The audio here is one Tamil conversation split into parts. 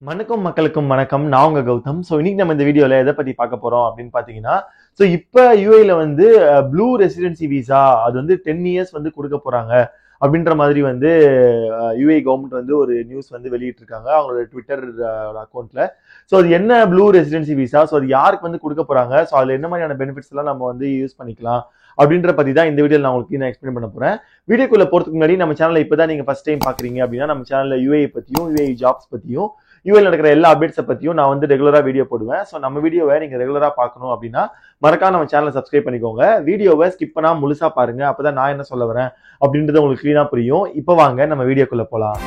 வணக்கம் மக்களுக்கும் வணக்கம். நான் உங்க கௌதம். ஸோ இன்னைக்கு நம்ம இந்த வீடியோல எதை பத்தி பார்க்க போறோம் அப்படின்னு பாத்தீங்கன்னா, ஸோ இப்ப யூஏல வந்து ப்ளூ ரெசிடென்சி விசா அது வந்து 10 இயர்ஸ் வந்து கொடுக்க போறாங்க அப்படின்ற மாதிரி வந்து யூஏ கவர்மெண்ட் வந்து ஒரு நியூஸ் வந்து வெளியிட்டிருக்காங்க அவங்களோட ட்விட்டர் அக்கௌண்ட்ல. ஸோ அது என்ன ப்ளூ ரெசிடென்சி விசா, ஸோ அது யாருக்கு வந்து கொடுக்க போறாங்க, ஸோ அதுல என்ன மாதிரியான பெனிஃபிட்ஸ் எல்லாம் நம்ம வந்து யூஸ் பண்ணிக்கலாம் அப்படின்ற பத்தி தான் இந்த வீடியோல நான் உங்களுக்கு நான் எக்ஸ்பிளைன் பண்ண போறேன். வீடியோக்குள்ள போறதுக்கு முன்னாடி நம்ம சேனலை இப்பதான் நீங்க ஃபர்ஸ்ட் டைம் பாக்குறீங்க அப்படின்னா நம்ம சேனல்ல யூஏ பத்தியும் யூஏ ஜாப்ஸ் பத்தியும் யூஎல் நடக்கிற எல்லா அப்டேட்ஸை பத்தியும் நான் வந்து ரெகுலரா வீடியோ போடுவேன். ஸோ நம்ம வீடியோவை நீங்க ரெகுலரா பார்க்கணும் அப்படின்னா மறக்காம நம்ம சேனலை சப்ஸ்கிரைப் பண்ணிக்கோங்க. வீடியோவை ஸ்கிப் பண்ணா முழுசா பாருங்க, அப்பதான் நான் என்ன சொல்ல வரேன் அப்படின்றது உங்களுக்கு கிளீனா புரியும். இப்போ வாங்க நம்ம வீடியோக்குள்ள போலாம்.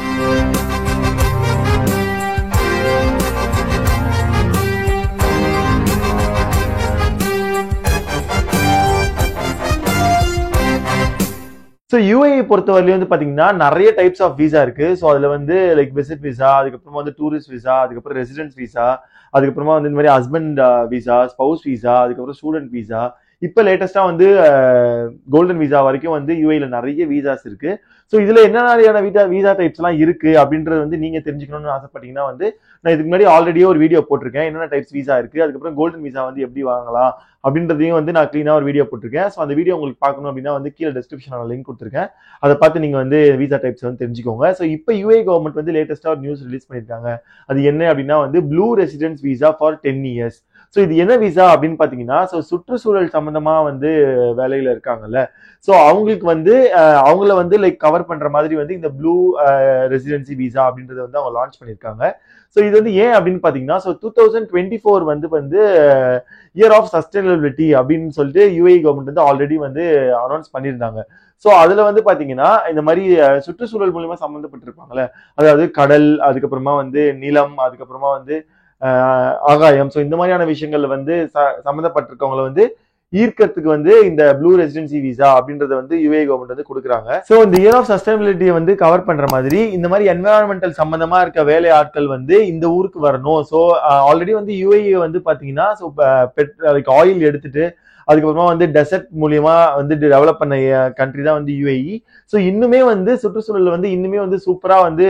ஸோ யூஏஇ பொறுத்தவரையிலும் வந்து பாத்தீங்கன்னா நிறைய டைப்ஸ் ஆஃப் விசா இருக்கு. ஸோ அதுல வந்து லைக் விசிட் விசா, அதுக்கப்புறமா வந்து டூரிஸ்ட் விசா, அதுக்கப்புறம் ரெசிடென்ஸ் விசா, அதுக்கப்புறமா வந்து இந்த மாதிரி ஹஸ்பண்ட் விசா, ஸ்பவுஸ் விசா, அதுக்கப்புறம் ஸ்டூடெண்ட் விசா, இப்போ லேட்டஸ்டா வந்து கோல்டன் விசா வரைக்கும் வந்து யூஏல நிறைய விசாஸ் இருக்கு. ஸோ இதுல என்ன மாதிரியான விசா டைப்ஸ் எல்லாம் இருக்கு அப்படின்றது வந்து நீங்க தெரிஞ்சுக்கணும்னு ஆசைப்பட்டீங்கன்னா வந்து நான் இதுக்கு முன்னாடி ஆல்ரெடியே ஒரு வீடியோ போட்டிருக்கேன், என்னென்ன டைப்ஸ் விசா இருக்கு, அதுக்கப்புறம் கோல்டன் விசா வந்து எப்படி வாங்கலாம் அப்படின்றதையும் வந்து நான் கிளீனா ஒரு வீடியோ போட்டிருக்கேன். ஸோ அந்த வீடியோ உங்களுக்கு பார்க்கணும் அப்படின்னா வந்து கீழே டிஸ்கிரிப்ஷன்ல லிங்க் கொடுத்துருக்கேன், அதை பார்த்து நீங்க வந்து விசா டைப்ஸ் வந்து தெரிஞ்சுக்கோங்க. ஸோ இப்போ யூஏ கவர்மெண்ட் வந்து லேட்டஸ்டா ஒரு நியூஸ் ரிலீஸ் பண்ணிருக்காங்க. அது என்ன அப்படின்னா வந்து blue residence visa for 10 years. So இது என்ன விசா அப்படின்னு பாத்தீங்கன்னா, ஸோ சுற்றுச்சூழல் சம்பந்தமா வந்து வேலையில இருக்காங்கல்ல, ஸோ அவங்களுக்கு வந்து அவங்கள வந்து லைக் கவர் பண்ற மாதிரி வந்து இந்த ப்ளூ ரெசிடென்சி விசா அப்படின்றத வந்து அவங்க லான்ச் பண்ணிருக்காங்க. ஸோ இது வந்து ஏன் அப்படின்னு பாத்தீங்கன்னா, ஸோ 2024 வந்து இயர் ஆஃப் சஸ்டைனபிலிட்டி அப்படின்னு சொல்லிட்டு யூஏ கவர்மெண்ட் வந்து ஆல்ரெடி வந்து அனௌன்ஸ் பண்ணியிருந்தாங்க. ஸோ அதுல வந்து பாத்தீங்கன்னா இந்த மாதிரி சுற்றுச்சூழல் மூலியமா சம்மந்தப்பட்டிருப்பாங்கல்ல, அதாவது கடல், அதுக்கப்புறமா வந்து நிலம், அதுக்கப்புறமா வந்து ஆகாயம், ஸோ இந்த மாதிரியான விஷயங்கள்ல வந்து சம்மந்தப்பட்டிருக்கவங்களை வந்து ஈர்க்கிறதுக்கு வந்து இந்த ப்ளூ ரெசிடென்சி விசா அப்படின்றத வந்து யூஏ கவர்மெண்ட் வந்து கொடுக்குறாங்க. ஸோ இந்த இயர் ஆஃப் சஸ்டைனபிலிட்டியை வந்து கவர் பண்ற மாதிரி இந்த மாதிரி என்வரான்மெண்டல் சம்பந்தமா இருக்க வேலை ஆட்கள் வந்து இந்த ஊருக்கு வரணும். ஸோ ஆல்ரெடி வந்து யூஏ வந்து பாத்தீங்கன்னா ஸோ லைக் ஆயில் எடுத்துட்டு அதுக்கப்புறமா வந்து டெசர்ட் மூலியமா வந்து டெவலப் பண்ண கண்ட்ரி தான் வந்து யூஏஇ. ஸோ இன்னுமே வந்து சுற்றுச்சூழல் வந்து இன்னுமே வந்து சூப்பரா வந்து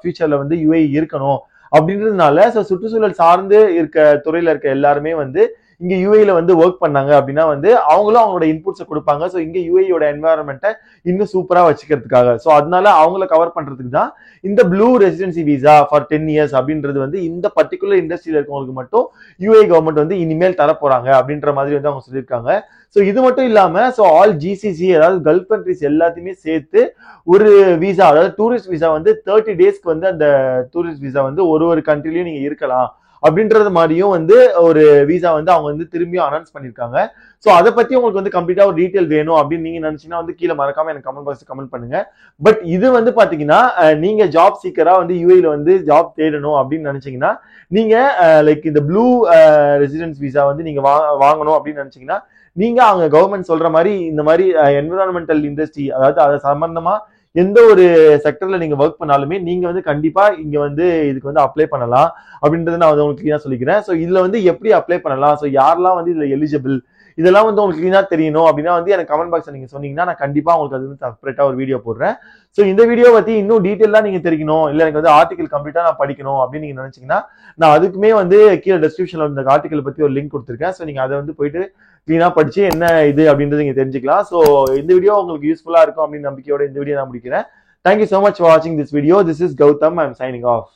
ஃபியூச்சர்ல வந்து யூஏஇ இருக்கணும் அப்படின்றதுனால ஸோ சுற்றுச்சூழல் சார்ந்து இருக்க துறையில இருக்க எல்லாருமே வந்து இங்க யூஏல வந்து ஒர்க் பண்ணாங்க அப்படின்னா வந்து அவங்களும் அவங்களோட இன்புட்ஸை கொடுப்பாங்க. ஸோ இங்க யூஏயோட என்வாயர்மெண்ட்டை இன்னும் சூப்பரா வச்சுக்கிறதுக்காக, ஸோ அதனால அவங்கள கவர் பண்றதுக்கு தான் இந்த blue residency visa for 10 years அப்படின்றது வந்து இந்த பர்டிகுலர் இண்டஸ்ட்ரியில இருக்கவங்களுக்கு மட்டும் யூஏ கவர்மெண்ட் வந்து இனிமேல் தர போறாங்க அப்படின்ற மாதிரி வந்து அவங்க சொல்லியிருக்காங்க. ஸோ இது மட்டும் இல்லாம ஸோ ஆல் ஜிசிசி அதாவது கல்ஃப் கண்ட்ரிஸ் எல்லாத்தையுமே சேர்த்து ஒரு விசா, அதாவது டூரிஸ்ட் விசா வந்து 30 டேஸ்க்கு வந்து அந்த டூரிஸ்ட் விசா வந்து ஒரு கண்ட்ரிலயும் நீங்க இருக்கலாம் அப்படின்றது மாதிரியும் வந்து ஒரு விசா வந்து அவங்க வந்து திரும்பியும் அனௌன்ஸ் பண்ணிருக்காங்க. ஸோ அதை பத்தி உங்களுக்கு வந்து கம்ப்ளீட்டா ஒரு டீடைல் வேணும் அப்படின்னு நீங்க நினைச்சீங்கன்னா வந்து கீழே மறக்காம எனக்கு கமெண்ட் பாக்ஸ் கமெண்ட் பண்ணுங்க. பட் இது வந்து பாத்தீங்கன்னா நீங்க ஜாப் சீக்கரா வந்து யூஏல வந்து ஜாப் தேடணும் அப்படின்னு நினைச்சீங்கன்னா நீங்க லைக் இந்த ப்ளூ ரெசிடென்ஸ் விசா வந்து நீங்க வாங்கணும் அப்படின்னு நினைச்சீங்கன்னா நீங்க அவங்க கவர்மெண்ட் சொல்ற மாதிரி இந்த மாதிரி என்விரான்மெண்டல் இண்டஸ்ட்ரி, அதாவது அதை சம்பந்தமா எந்த ஒரு செக்டர்ல நீங்க ஒர்க் பண்ணாலுமே நீங்க வந்து கண்டிப்பா இங்க வந்து இதுக்கு வந்து அப்ளை பண்ணலாம் அப்படின்றத நான் வந்து உங்களுக்கு கிளீனா சொல்லிக்கிறேன். ஸோ இதுல வந்து எப்படி அப்ளை பண்ணலாம், ஸோ யாரெல்லாம் வந்து இதுல எலிஜிபிள், இதெல்லாம் வந்து உங்களுக்கு கிளீனா தெரியணும் அப்படின்னா வந்து எனக்கு கமெண்ட் பாக்ஸ்ல நீங்க சொன்னீங்கன்னா நான் கண்டிப்பா உங்களுக்கு அது வந்து செப்பரேட்டா ஒரு வீடியோ போடுறேன். ஸோ இந்த வீடியோ பத்தி இன்னும் டீட்டெயிலா நீங்க தெரிஞ்சுக்கணும், இல்ல எனக்கு வந்து ஆர்டிகல் கம்ப்ளீட்டா நான் படிக்கணும் அப்படின்னு நீங்க நினைச்சீங்கன்னா நான் அதுக்குமே வந்து கீழே டிஸ்கிரிப்ஷன்ல இந்த ஆர்டிகல் பத்தி ஒரு லிங்க் கொடுத்துருக்கேன். ஸோ நீங்க அதை வந்து போயிட்டு கிளீனா படிச்சு என்ன இது அப்படின்றது நீங்க தெரிஞ்சுக்கலாம். ஸோ இந்த வீடியோ உங்களுக்கு யூஸ்ஃபுல்லா இருக்கும் அப்படின்னு நம்பிக்கையோட இந்த வீடியோ நான் முடிக்கிறேன். Thank you so much for watching this video. This is Gautam. I'm signing off.